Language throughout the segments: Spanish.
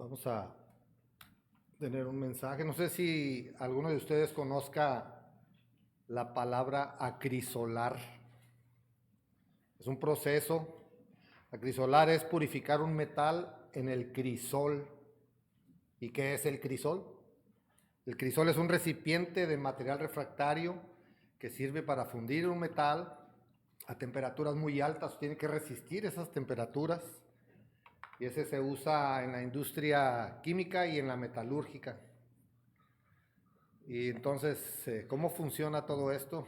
Vamos a tener un mensaje. No sé si alguno de ustedes conozca la palabra acrisolar. Es un proceso. Acrisolar es purificar un metal en el crisol. ¿Y qué es el crisol? El crisol es un recipiente de material refractario que sirve para fundir un metal a temperaturas muy altas. Tiene que resistir esas temperaturas. Y ese se usa en la industria química y en la metalúrgica. Y entonces, ¿cómo funciona todo esto?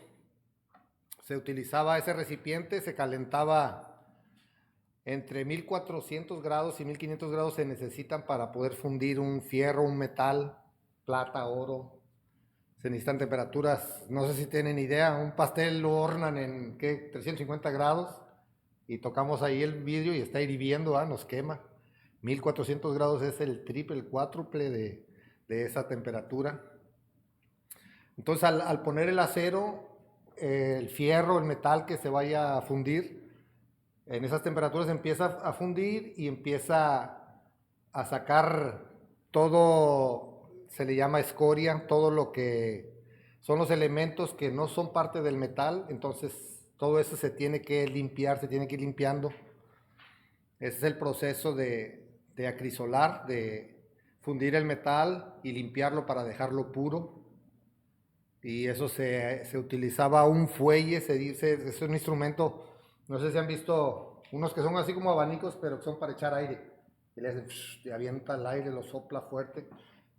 Se utilizaba ese recipiente, se calentaba entre 1400 grados y 1500 grados se necesitan para poder fundir un fierro, un metal, plata, oro. Se necesitan temperaturas, no sé si tienen idea, un pastel lo hornan en ¿qué? 350 grados y tocamos ahí el vidrio y está hirviendo, nos quema. 1400 grados es el triple, el cuádruple de esa temperatura. Entonces al poner el acero, el fierro, el metal que se vaya a fundir, en esas temperaturas empieza a fundir y empieza a sacar todo, se le llama escoria, todo lo que son los elementos que no son parte del metal, entonces todo eso se tiene que limpiar, se tiene que ir limpiando. Ese es el proceso de acrisolar, de fundir el metal y limpiarlo para dejarlo puro. Y eso se utilizaba un fuelle, se dice, es un instrumento, no sé si han visto unos que son así como abanicos, pero que son para echar aire. Y le hacen, y avienta el aire, lo sopla fuerte.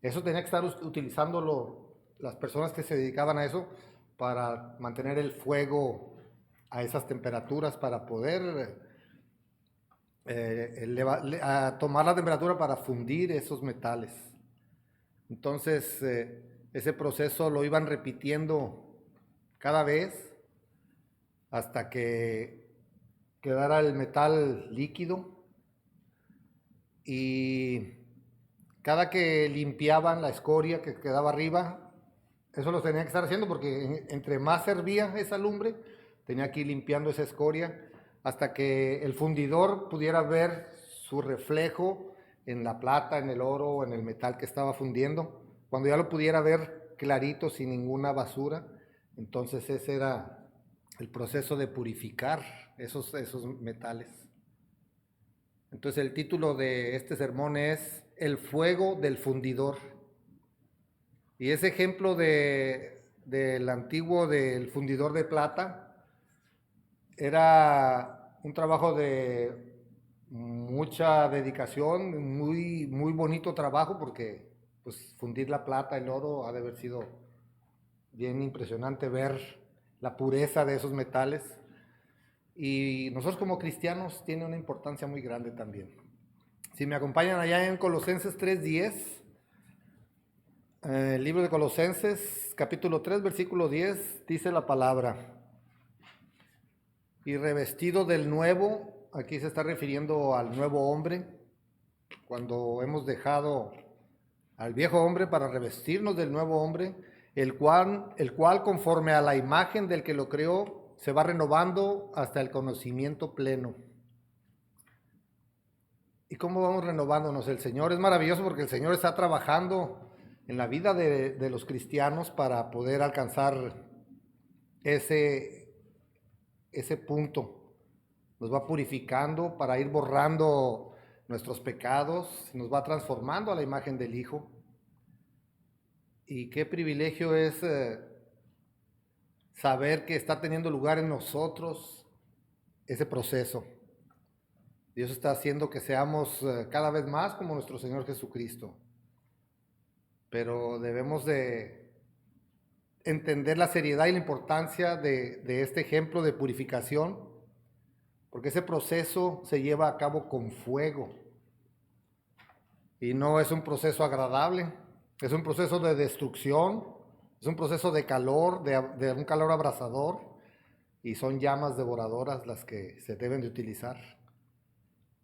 Eso tenía que estar utilizándolo las personas que se dedicaban a eso para mantener el fuego a esas temperaturas, para poder a tomar la temperatura para fundir esos metales. Entonces, ese proceso lo iban repitiendo cada vez hasta que quedara el metal líquido y cada que limpiaban la escoria que quedaba arriba, eso lo tenían que estar haciendo porque entre más servía esa lumbre, tenía que ir limpiando esa escoria hasta que el fundidor pudiera ver su reflejo en la plata, en el oro, en el metal que estaba fundiendo. Cuando ya lo pudiera ver clarito, sin ninguna basura, entonces ese era el proceso de purificar esos metales. Entonces el título de este sermón es El fuego del fundidor. Y ese ejemplo del antiguo del fundidor de plata era un trabajo de mucha dedicación, muy, muy bonito trabajo porque pues fundir la plata, el oro, ha de haber sido bien impresionante ver la pureza de esos metales. Y nosotros como cristianos tiene una importancia muy grande también. Si me acompañan allá en Colosenses 3:10, el libro de Colosenses, capítulo 3, versículo 10, dice la palabra: y revestido del nuevo, aquí se está refiriendo al nuevo hombre, cuando hemos dejado al viejo hombre para revestirnos del nuevo hombre, el cual conforme a la imagen del que lo creó, se va renovando hasta el conocimiento pleno. ¿Y cómo vamos renovándonos? El Señor es maravilloso porque el Señor está trabajando en la vida de los cristianos para poder alcanzar ese, ese punto. Nos va purificando para ir borrando nuestros pecados, nos va transformando a la imagen del Hijo. Y qué privilegio es saber que está teniendo lugar en nosotros ese proceso. Dios está haciendo que seamos cada vez más como nuestro Señor Jesucristo. Pero debemos de entender la seriedad y la importancia de este ejemplo de purificación, porque ese proceso se lleva a cabo con fuego. Y no es un proceso agradable, es un proceso de destrucción, es un proceso de calor, de un calor abrasador, y son llamas devoradoras las que se deben de utilizar.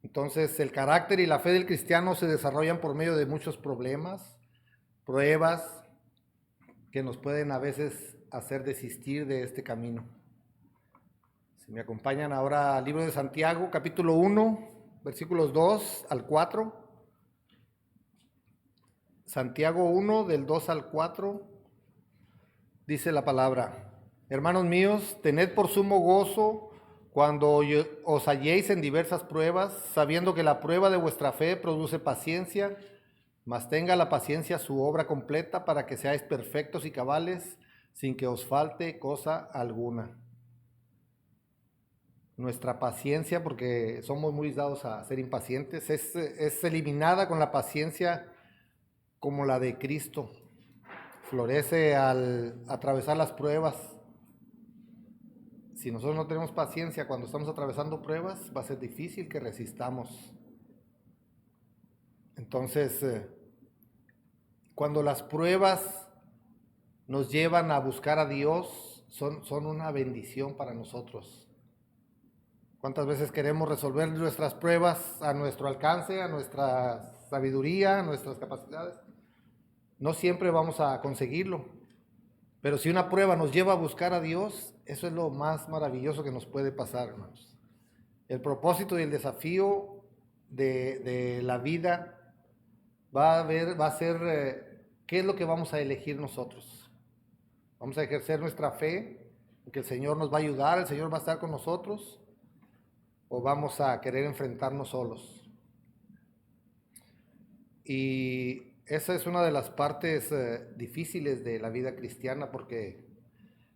Entonces el carácter y la fe del cristiano se desarrollan por medio de muchos problemas, pruebas que nos pueden a veces hacer desistir de este camino. Si me acompañan ahora al libro de Santiago, capítulo 1, versículos 2 al 4. Santiago 1, del 2 al 4, dice la palabra: Hermanos míos, tened por sumo gozo cuando os halléis en diversas pruebas, sabiendo que la prueba de vuestra fe produce paciencia, mas tenga la paciencia su obra completa para que seáis perfectos y cabales, sin que os falte cosa alguna. Nuestra paciencia, porque somos muy dados a ser impacientes, es eliminada con la paciencia como la de Cristo. Florece al atravesar las pruebas. Si nosotros no tenemos paciencia cuando estamos atravesando pruebas, va a ser difícil que resistamos. Entonces, cuando las pruebas nos llevan a buscar a Dios, son una bendición para nosotros. ¿Cuántas veces queremos resolver nuestras pruebas a nuestro alcance, a nuestra sabiduría, a nuestras capacidades? No siempre vamos a conseguirlo, pero si una prueba nos lleva a buscar a Dios, eso es lo más maravilloso que nos puede pasar, hermanos. El propósito y el desafío de la vida va a ser qué es lo que vamos a elegir nosotros. Vamos a ejercer nuestra fe, que el Señor nos va a ayudar, el Señor va a estar con nosotros, o vamos a querer enfrentarnos solos. Y esa es una de las partes difíciles de la vida cristiana, porque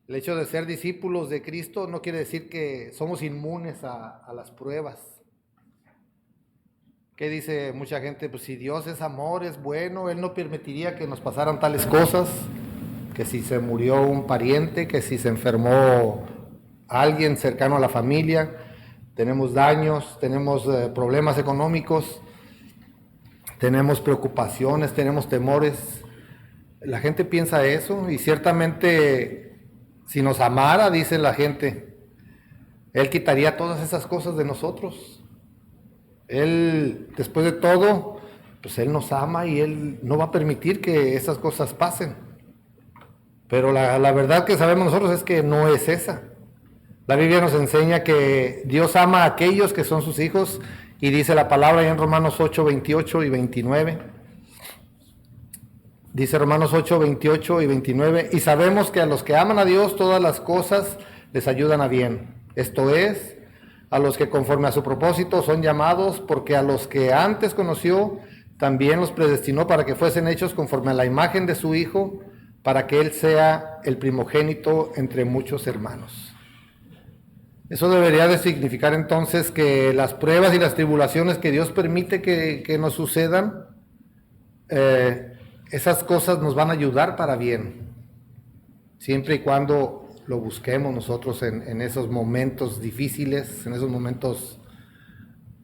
el hecho de ser discípulos de Cristo no quiere decir que somos inmunes a las pruebas. ¿Qué dice mucha gente? Pues si Dios es amor, es bueno, Él no permitiría que nos pasaran tales cosas, que si se murió un pariente, que si se enfermó alguien cercano a la familia, tenemos daños, tenemos problemas económicos, tenemos preocupaciones, tenemos temores. La gente piensa eso, y ciertamente si nos amara, dice la gente, Él quitaría todas esas cosas de nosotros. Él, después de todo, pues Él nos ama y Él no va a permitir que esas cosas pasen. Pero la verdad que sabemos nosotros es que no es esa. La Biblia nos enseña que Dios ama a aquellos que son sus hijos, y dice la palabra ahí en Romanos 8, 28 y 29. Dice Romanos 8, 28 y 29, y sabemos que a los que aman a Dios todas las cosas les ayudan a bien. Esto es, a los que conforme a su propósito son llamados, porque a los que antes conoció también los predestinó para que fuesen hechos conforme a la imagen de su Hijo, para que Él sea el primogénito entre muchos hermanos. Eso debería de significar entonces que las pruebas y las tribulaciones que Dios permite que nos sucedan, esas cosas nos van a ayudar para bien, siempre y cuando lo busquemos nosotros en esos momentos difíciles, en esos momentos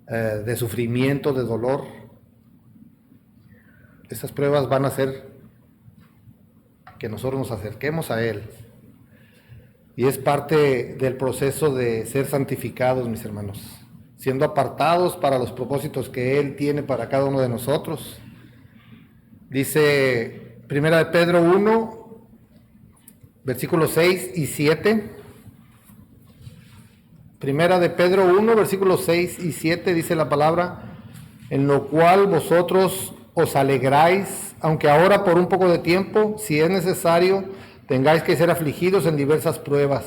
de sufrimiento, de dolor. Esas pruebas van a hacer que nosotros nos acerquemos a Él. Y es parte del proceso de ser santificados, mis hermanos, siendo apartados para los propósitos que Él tiene para cada uno de nosotros. Dice Primera de Pedro 1, versículos 6 y 7. Primera de Pedro 1, versículos 6 y 7 dice la palabra: en lo cual vosotros os alegráis, aunque ahora por un poco de tiempo, si es necesario, tengáis que ser afligidos en diversas pruebas,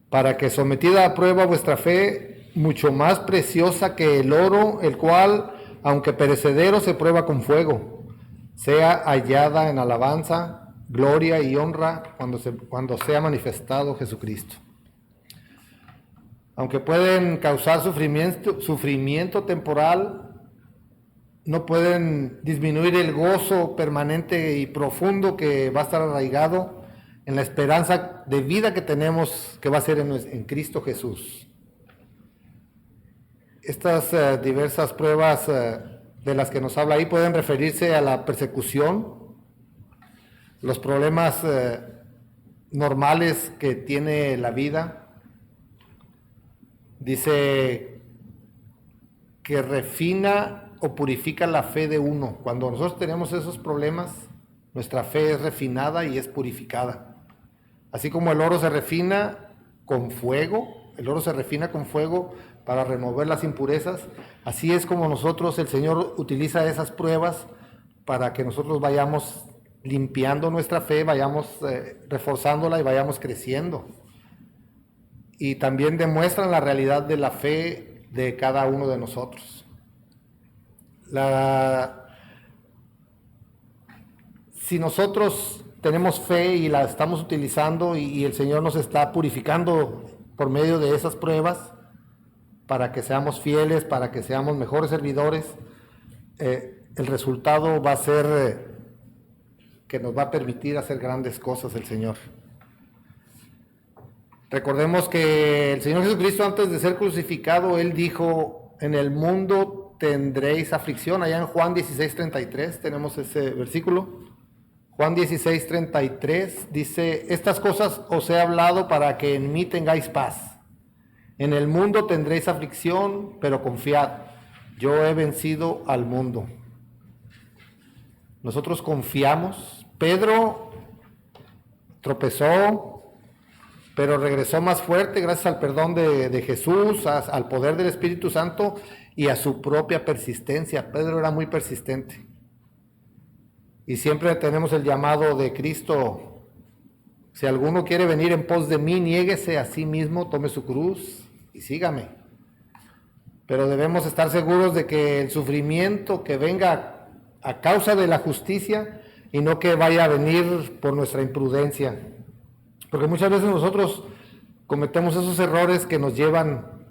para que sometida a prueba vuestra fe, mucho más preciosa que el oro, el cual, aunque perecedero, se prueba con fuego, sea hallada en alabanza, gloria y honra cuando sea manifestado Jesucristo. Aunque pueden causar sufrimiento temporal, no pueden disminuir el gozo permanente y profundo que va a estar arraigado en la esperanza de vida que tenemos, que va a ser en Cristo Jesús. Estas diversas pruebas de las que nos habla ahí pueden referirse a la persecución, los problemas normales que tiene la vida. Dice que refina o purifica la fe de uno. Cuando nosotros tenemos esos problemas, nuestra fe es refinada y es purificada. Así como el oro se refina con fuego, para remover las impurezas, así es como nosotros, el Señor utiliza esas pruebas para que nosotros vayamos limpiando nuestra fe, vayamos reforzándola y vayamos creciendo. Y también demuestran la realidad de la fe de cada uno de nosotros. Si nosotros tenemos fe y la estamos utilizando y el Señor nos está purificando por medio de esas pruebas para que seamos fieles, para que seamos mejores servidores, el resultado va a ser que nos va a permitir hacer grandes cosas el Señor. Recordemos que el Señor Jesucristo, antes de ser crucificado, Él dijo: en el mundo tendréis aflicción. Allá en Juan 16:33 tenemos ese versículo. Juan 16:33 dice: estas cosas os he hablado para que en mí tengáis paz. En el mundo tendréis aflicción, pero confiad, yo he vencido al mundo. Nosotros confiamos. Pedro tropezó, pero regresó más fuerte gracias al perdón de Jesús, al poder del Espíritu Santo y a su propia persistencia. Pedro era muy persistente. Y siempre tenemos el llamado de Cristo: si alguno quiere venir en pos de mí, niéguese a sí mismo, tome su cruz y sígame. Pero debemos estar seguros de que el sufrimiento que venga a causa de la justicia y no que vaya a venir por nuestra imprudencia. Porque muchas veces nosotros cometemos esos errores que nos llevan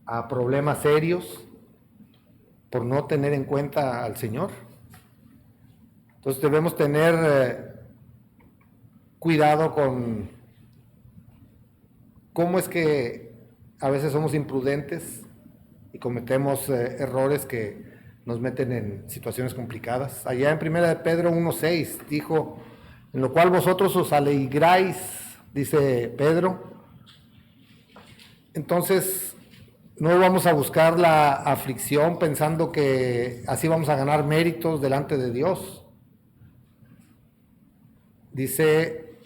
a problemas serios por no tener en cuenta al Señor. Entonces debemos tener cuidado con cómo es que a veces somos imprudentes y cometemos errores que nos meten en situaciones complicadas. Allá en 1 de Pedro 1:6 dijo: en lo cual vosotros os alegráis, dice Pedro. Entonces, no vamos a buscar la aflicción pensando que así vamos a ganar méritos delante de Dios. Dice: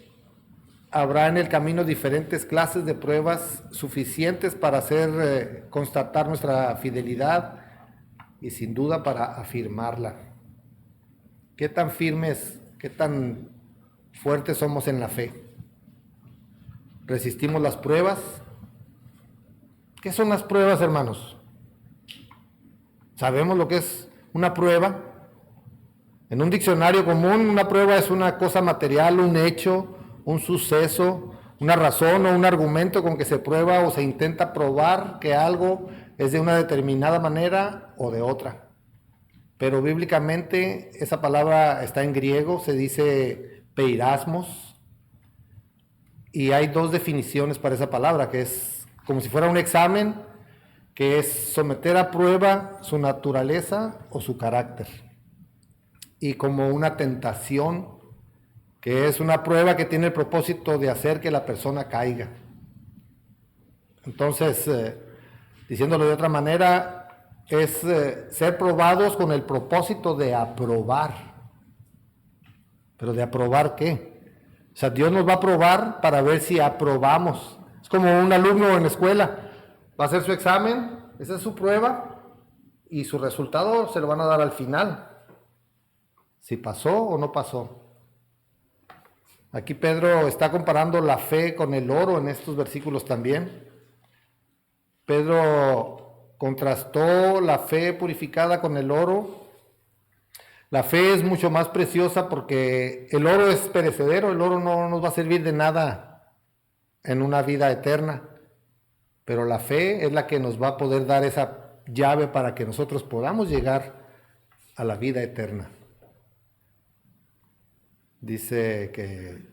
habrá en el camino diferentes clases de pruebas suficientes para hacer constatar nuestra fidelidad y sin duda para afirmarla. ¿Qué tan firmes, qué tan fuertes somos en la fe? ¿Resistimos las pruebas? ¿Qué son las pruebas, hermanos? ¿Sabemos lo que es una prueba? En un diccionario común, una prueba es una cosa material, un hecho, un suceso, una razón o un argumento con que se prueba o se intenta probar que algo es de una determinada manera o de otra. Pero bíblicamente esa palabra está en griego, se dice peirasmos, y hay dos definiciones para esa palabra, que es como si fuera un examen, que es someter a prueba su naturaleza o su carácter, y como una tentación, que es una prueba que tiene el propósito de hacer que la persona caiga. Entonces, diciéndolo de otra manera, es ser probados con el propósito de aprobar. ¿Pero de aprobar qué? O sea, Dios nos va a probar para ver si aprobamos. Es como un alumno en la escuela. Va a hacer su examen, esa es su prueba, y su resultado se lo van a dar al final. Si pasó o no pasó. Aquí Pedro está comparando la fe con el oro en estos versículos también. Pedro contrastó la fe purificada con el oro. La fe es mucho más preciosa porque el oro es perecedero, el oro no nos va a servir de nada en una vida eterna. Pero la fe es la que nos va a poder dar esa llave para que nosotros podamos llegar a la vida eterna. Dice que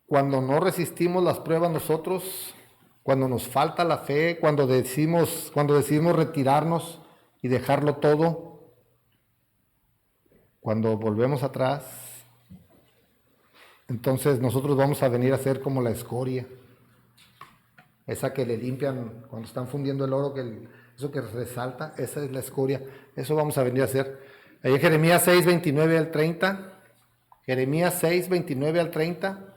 cuando no resistimos las pruebas nosotros, cuando nos falta la fe, cuando decidimos retirarnos y dejarlo todo, cuando volvemos atrás, entonces nosotros vamos a venir a ser como la escoria, esa que le limpian cuando están fundiendo el oro, eso que resalta, esa es la escoria, eso vamos a venir a ser. Ahí en Jeremías 6, 29 al 30, Jeremías 6, 29 al 30,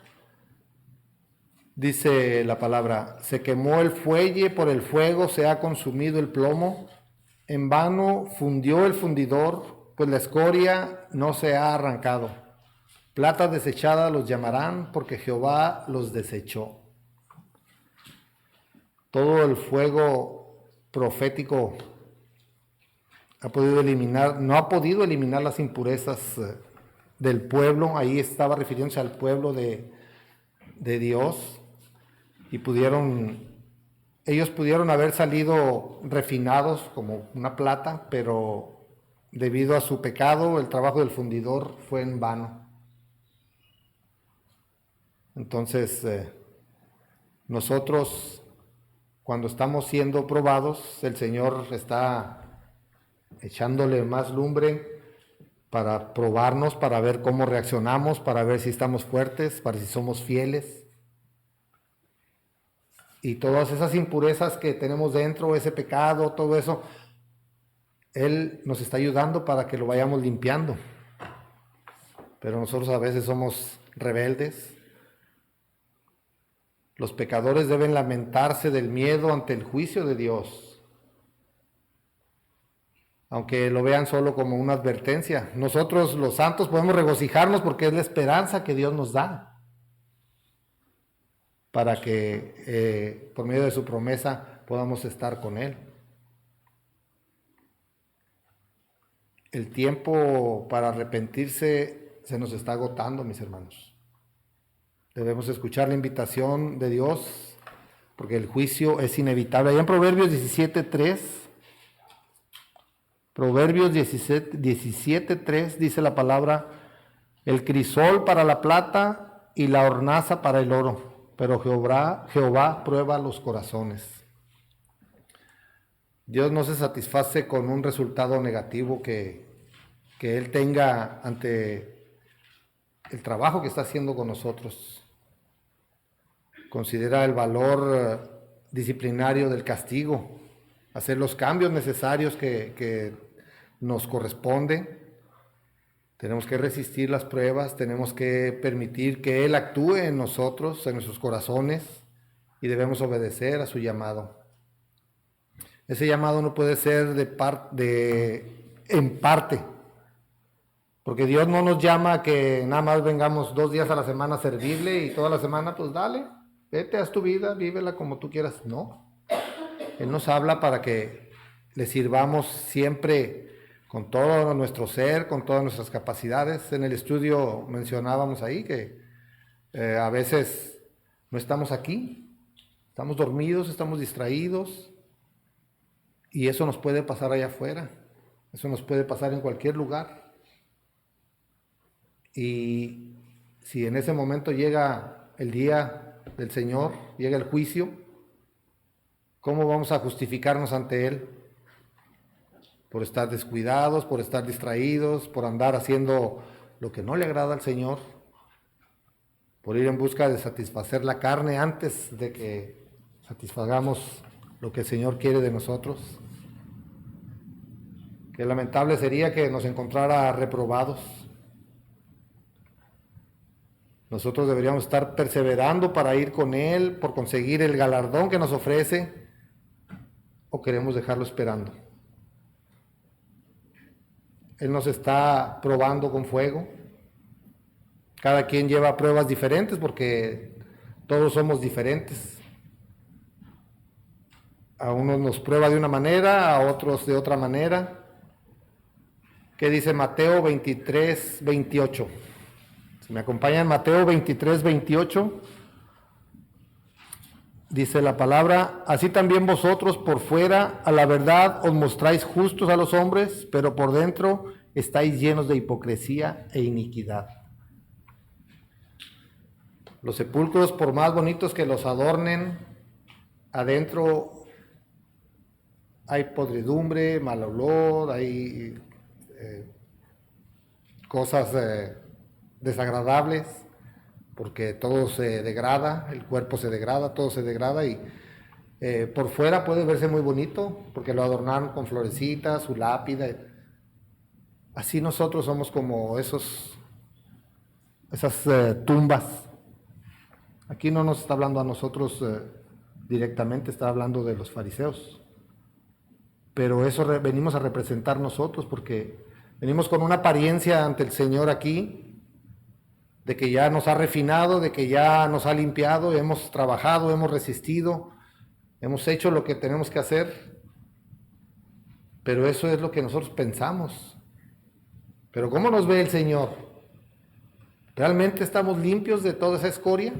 dice la palabra: se quemó el fuelle, por el fuego se ha consumido el plomo, en vano fundió el fundidor, pues la escoria no se ha arrancado. Plata desechada los llamarán, porque Jehová los desechó. Todo el fuego profético no ha podido eliminar las impurezas del pueblo. Ahí estaba refiriéndose al pueblo de Dios, y ellos pudieron haber salido refinados como una plata, pero debido a su pecado, el trabajo del fundidor fue en vano. Entonces, nosotros, cuando estamos siendo probados, el Señor está echándole más lumbre para probarnos, para ver cómo reaccionamos, para ver si estamos fuertes, para si somos fieles. Y todas esas impurezas que tenemos dentro, ese pecado, todo eso, Él nos está ayudando para que lo vayamos limpiando. Pero nosotros a veces somos rebeldes. Los pecadores deben lamentarse del miedo ante el juicio de Dios, aunque lo vean solo como una advertencia. Nosotros los santos podemos regocijarnos porque es la esperanza que Dios nos da para que por medio de su promesa podamos estar con Él. El tiempo para arrepentirse se nos está agotando, mis hermanos. Debemos escuchar la invitación de Dios porque el juicio es inevitable. Allá en Proverbios 17:3, Proverbios 17:3 dice la palabra: el crisol para la plata y la hornaza para el oro, pero Jehová prueba los corazones. Dios no se satisface con un resultado negativo que Él tenga ante el trabajo que está haciendo con nosotros. Considera el valor disciplinario del castigo, hacer los cambios necesarios que nos corresponden. Tenemos que resistir las pruebas, tenemos que permitir que Él actúe en nosotros, en nuestros corazones, y debemos obedecer a su llamado. Ese llamado no puede ser en parte, porque Dios no nos llama a que nada más vengamos 2 días a la semana a servirle y toda la semana pues dale, vete, haz tu vida, vívela como tú quieras. No. Él nos habla para que le sirvamos siempre con todo nuestro ser, con todas nuestras capacidades. En el estudio mencionábamos ahí que a veces no estamos aquí, estamos dormidos, estamos distraídos, y eso nos puede pasar allá afuera, eso nos puede pasar en cualquier lugar. Y si en ese momento llega el día del Señor, llega el juicio, ¿cómo vamos a justificarnos ante Él? Por estar descuidados, por estar distraídos, por andar haciendo lo que no le agrada al Señor, por ir en busca de satisfacer la carne antes de que satisfagamos lo que el Señor quiere de nosotros. Qué lamentable sería que nos encontrara reprobados. Nosotros deberíamos estar perseverando para ir con Él, por conseguir el galardón que nos ofrece, o queremos dejarlo esperando. Él nos está probando con fuego. Cada quien lleva pruebas diferentes porque todos somos diferentes. A unos nos prueba de una manera, a otros de otra manera. ¿Qué dice Mateo 23:28? Si me acompañan, Mateo 23:28. Dice la palabra: así también vosotros por fuera a la verdad os mostráis justos a los hombres, pero por dentro estáis llenos de hipocresía e iniquidad. Los sepulcros, por más bonitos que los adornen, adentro hay podredumbre, mal olor, hay cosas desagradables, porque todo se degrada, el cuerpo se degrada, todo se degrada, y por fuera puede verse muy bonito porque lo adornaron con florecitas, su lápida. Así nosotros somos como esas tumbas. Aquí no nos está hablando a nosotros directamente, está hablando de los fariseos, pero eso venimos a representar nosotros, porque Venimos con una apariencia ante el Señor aquí, de que ya nos ha refinado, de que ya nos ha limpiado, hemos trabajado, hemos resistido, hemos hecho lo que tenemos que hacer, pero eso es lo que nosotros pensamos. Pero ¿cómo nos ve el Señor? ¿Realmente estamos limpios de toda esa escoria?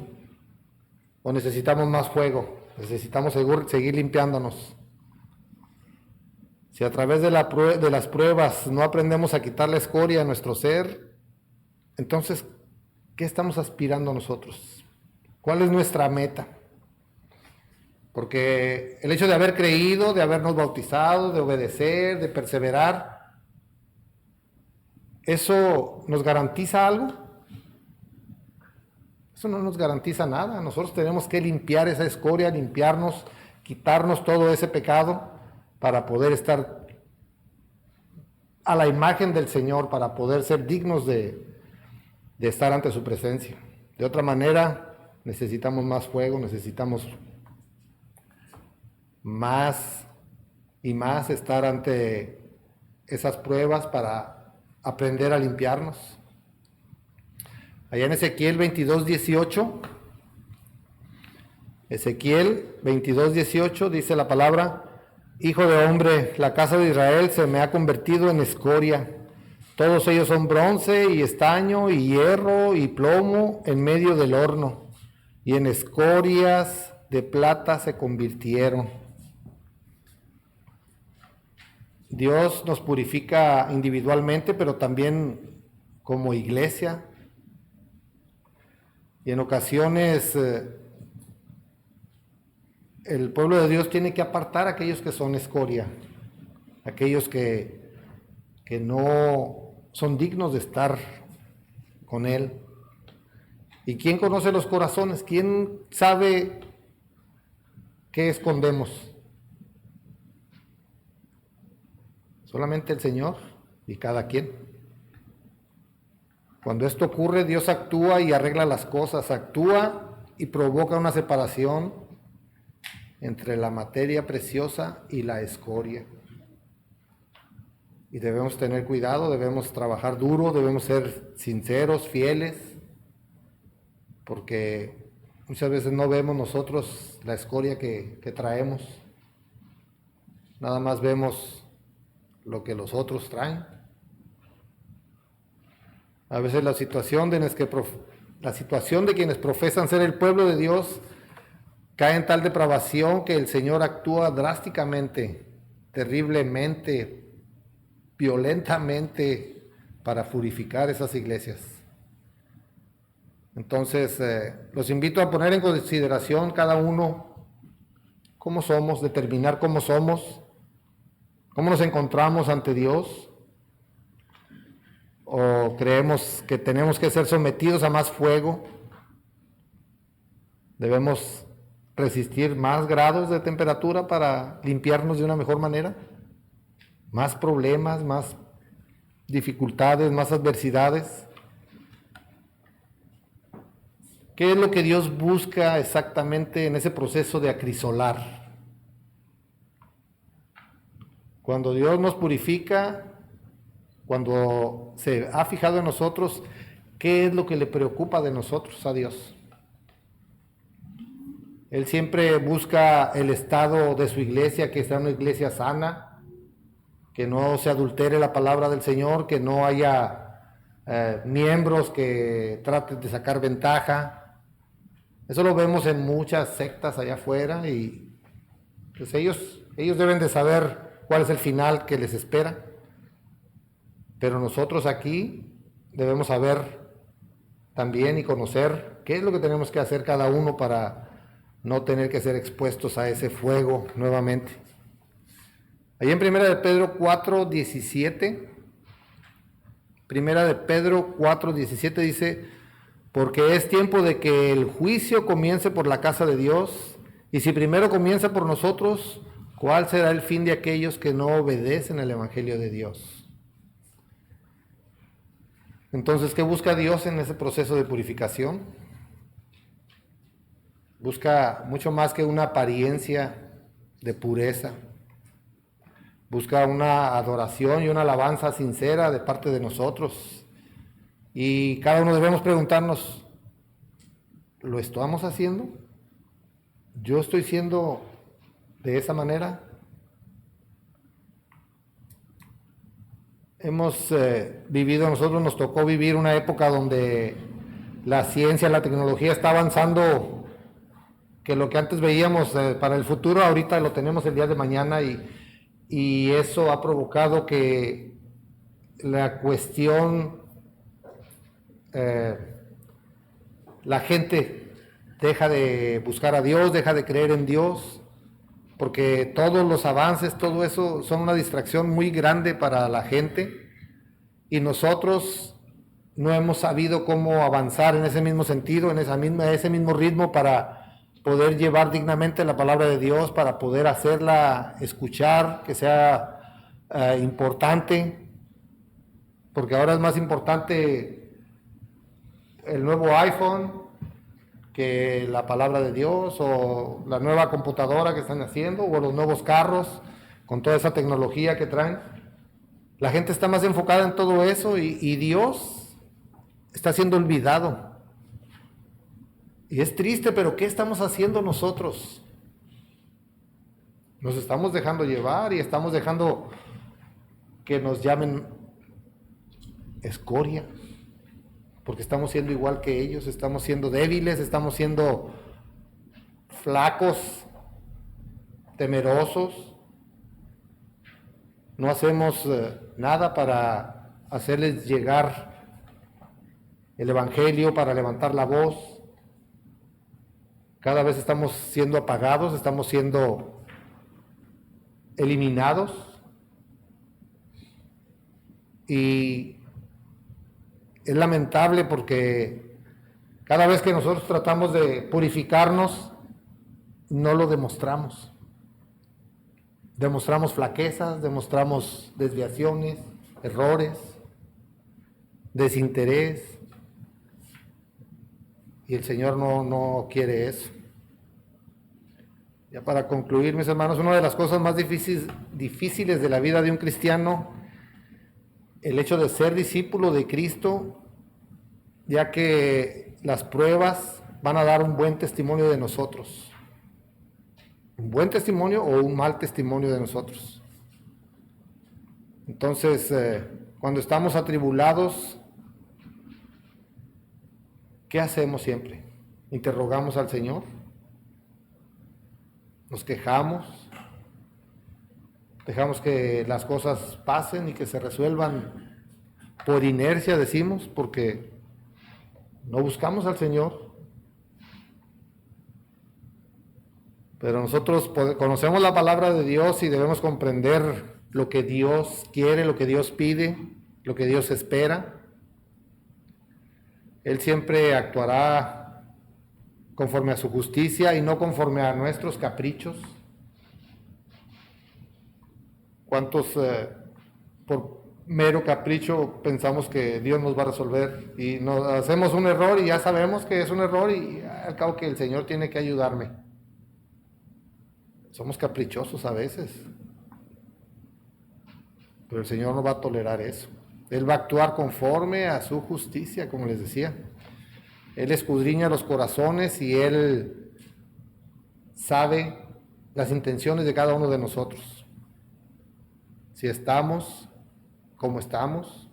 ¿O necesitamos más fuego? Necesitamos seguir limpiándonos. Si a través de las pruebas no aprendemos a quitar la escoria a nuestro ser, entonces, ¿qué estamos aspirando nosotros? ¿Cuál es nuestra meta? Porque el hecho de haber creído, de habernos bautizado, de obedecer, de perseverar, ¿eso nos garantiza algo? Eso no nos garantiza nada. Nosotros tenemos que limpiar esa escoria, limpiarnos, quitarnos todo ese pecado para poder estar a la imagen del Señor, para poder ser dignos de estar ante su presencia. De otra manera, necesitamos más fuego, necesitamos más y más estar ante esas pruebas para aprender a limpiarnos. Allá en Ezequiel 22:18, Ezequiel 22:18 dice la palabra: Hijo de hombre, la casa de Israel se me ha convertido en escoria. Todos ellos son bronce y estaño y hierro y plomo en medio del horno, y en escorias de plata se convirtieron. Dios nos purifica individualmente, pero también como iglesia. Y en ocasiones el pueblo de Dios tiene que apartar a aquellos que son escoria, aquellos que no son dignos de estar con Él. ¿Y quién conoce los corazones? ¿Quién sabe qué escondemos? Solamente el Señor y cada quien. Cuando esto ocurre, Dios actúa y arregla las cosas, actúa y provoca una separación entre la materia preciosa y la escoria. Y debemos tener cuidado, debemos trabajar duro, debemos ser sinceros, fieles, porque muchas veces no vemos nosotros la escoria que traemos, nada más vemos lo que los otros traen. A veces la situación de quienes profesan ser el pueblo de Dios cae en tal depravación que el Señor actúa drásticamente, terriblemente, violentamente para purificar esas iglesias. Entonces, los invito a poner en consideración cada uno cómo somos, determinar cómo somos, cómo nos encontramos ante Dios, o creemos que tenemos que ser sometidos a más fuego, debemos resistir más grados de temperatura para limpiarnos de una mejor manera, más problemas, más dificultades, más adversidades. ¿Qué es lo que Dios busca exactamente en ese proceso de acrisolar? Cuando Dios nos purifica, cuando se ha fijado en nosotros, ¿qué es lo que le preocupa de nosotros a Dios? Él siempre busca el estado de su iglesia, que sea una iglesia sana, que no se adultere la palabra del Señor, que no haya miembros que traten de sacar ventaja. Eso lo vemos en muchas sectas allá afuera y pues ellos deben de saber cuál es el final que les espera. Pero nosotros aquí debemos saber también y conocer qué es lo que tenemos que hacer cada uno para no tener que ser expuestos a ese fuego nuevamente. Ahí en Primera de Pedro 4:17, Primera de Pedro 4:17 dice: porque es tiempo de que el juicio comience por la casa de Dios, y si primero comienza por nosotros, ¿cuál será el fin de aquellos que no obedecen el Evangelio de Dios? Entonces, ¿qué busca Dios en ese proceso de purificación? Busca mucho más que una apariencia de pureza. busca una adoración y una alabanza sincera de parte de nosotros. Y cada uno debemos preguntarnos, ¿lo estamos haciendo? ¿Yo estoy siendo de esa manera? Hemos vivido, nosotros nos tocó vivir una época donde la ciencia, la tecnología está avanzando, que lo que antes veíamos para el futuro, ahorita lo tenemos el día de mañana, y eso ha provocado que la cuestión, la gente deja de buscar a Dios, deja de creer en Dios, porque todos los avances, todo eso son una distracción muy grande para la gente, y nosotros no hemos sabido cómo avanzar en ese mismo sentido, en ese mismo ritmo, para poder llevar dignamente la palabra de Dios, para poder hacerla escuchar, que sea importante, porque ahora es más importante el nuevo iPhone que la palabra de Dios, o la nueva computadora que están haciendo, o los nuevos carros con toda esa tecnología que traen. La gente está más enfocada en todo eso, y Dios está siendo olvidado. Y es triste, pero ¿qué estamos haciendo nosotros? Nos estamos dejando llevar y estamos dejando que nos llamen escoria, porque estamos siendo igual que ellos, estamos siendo débiles, estamos siendo flacos, temerosos. No hacemos nada para hacerles llegar el Evangelio, para levantar la voz. Cada vez estamos siendo apagados, estamos siendo eliminados. Y es lamentable porque cada vez que nosotros tratamos de purificarnos, no lo demostramos. Demostramos flaquezas, demostramos desviaciones, errores, desinterés. Y el Señor no quiere eso. Ya para concluir, mis hermanos, una de las cosas más difíciles de la vida de un cristiano, el hecho de ser discípulo de Cristo, ya que las pruebas van a dar un buen testimonio de nosotros. Un buen testimonio o un mal testimonio de nosotros. Entonces, cuando estamos atribulados, ¿qué hacemos siempre? ¿Interrogamos al Señor? ¿Nos quejamos? ¿Dejamos que las cosas pasen y que se resuelvan por inercia, decimos, porque no buscamos al Señor? Pero nosotros conocemos la palabra de Dios y debemos comprender lo que Dios quiere, lo que Dios pide, lo que Dios espera. Él siempre actuará conforme a su justicia y no conforme a nuestros caprichos. ¿Cuántos por mero capricho pensamos que Dios nos va a resolver y nos hacemos un error y ya sabemos que es un error y al cabo que el Señor tiene que ayudarme? Somos caprichosos a veces, pero el Señor no va a tolerar eso. Él va a actuar conforme a su justicia, como les decía. Él escudriña los corazones y Él sabe las intenciones de cada uno de nosotros. Si estamos, ¿cómo estamos?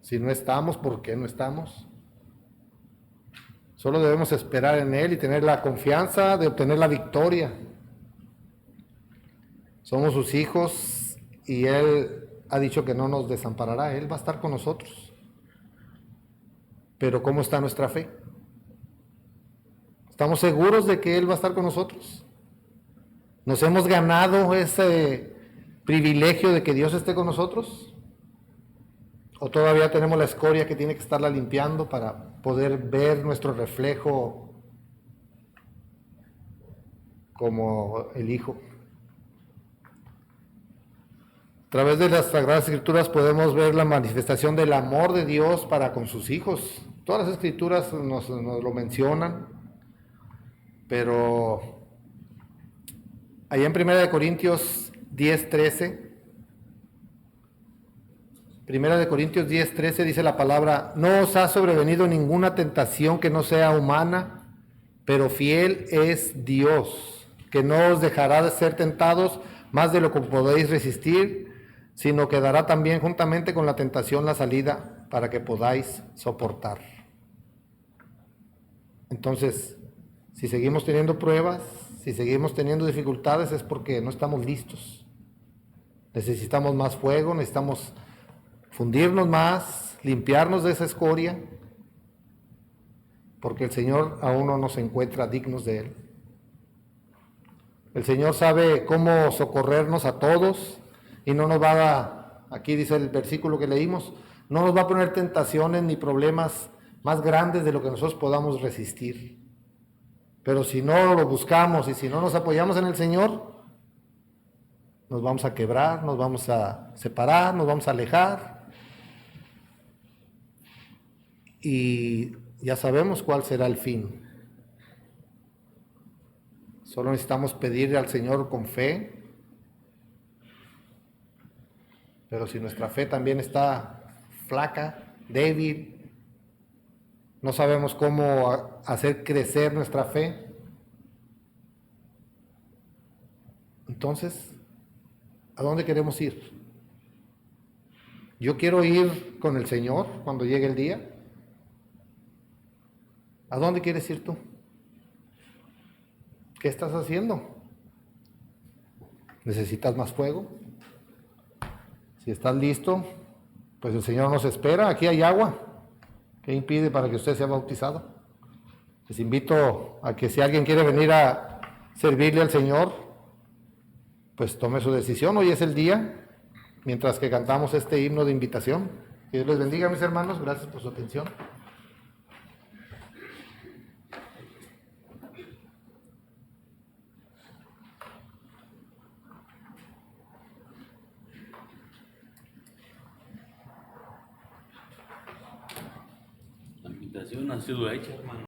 Si no estamos, ¿por qué no estamos? Solo debemos esperar en Él y tener la confianza de obtener la victoria. Somos sus hijos y Él ha dicho que no nos desamparará, Él va a estar con nosotros. Pero ¿cómo está nuestra fe? ¿Estamos seguros de que Él va a estar con nosotros? ¿Nos hemos ganado ese privilegio de que Dios esté con nosotros? ¿O todavía tenemos la escoria que tiene que estarla limpiando para poder ver nuestro reflejo como el Hijo? A través de las Sagradas Escrituras podemos ver la manifestación del amor de Dios para con sus hijos. Todas las Escrituras nos lo mencionan, pero allá en 1 Corintios 10:13 Primera de Corintios 10:13 dice la palabra: no os ha sobrevenido ninguna tentación que no sea humana, pero fiel es Dios, que no os dejará de ser tentados más de lo que podéis resistir, sino que dará también juntamente con la tentación la salida para que podáis soportar. Entonces, si seguimos teniendo pruebas, si seguimos teniendo dificultades, es porque no estamos listos. Necesitamos más fuego, necesitamos fundirnos más, limpiarnos de esa escoria, porque el Señor aún no nos encuentra dignos de Él. El Señor sabe cómo socorrernos a todos y no nos va a, aquí dice el versículo que leímos, no nos va a poner tentaciones ni problemas más grandes de lo que nosotros podamos resistir. Pero si no lo buscamos y si no nos apoyamos en el Señor, nos vamos a quebrar, nos vamos a separar, nos vamos a alejar. Y ya sabemos cuál será el fin. Solo necesitamos pedirle al Señor con fe. Pero si nuestra fe también está flaca, débil, no sabemos cómo hacer crecer nuestra fe, entonces, ¿a dónde queremos ir? Yo quiero ir con el Señor cuando llegue el día. ¿A dónde quieres ir tú? ¿Qué estás haciendo? ¿Necesitas más fuego? Si estás listo, pues el Señor nos espera. Aquí hay agua. ¿Qué impide para que usted sea bautizado? Les invito a que si alguien quiere venir a servirle al Señor, pues tome su decisión. Hoy es el día, mientras que cantamos este himno de invitación. Que Dios les bendiga, mis hermanos. Gracias por su atención. La invitación ha sido hecha, hermano.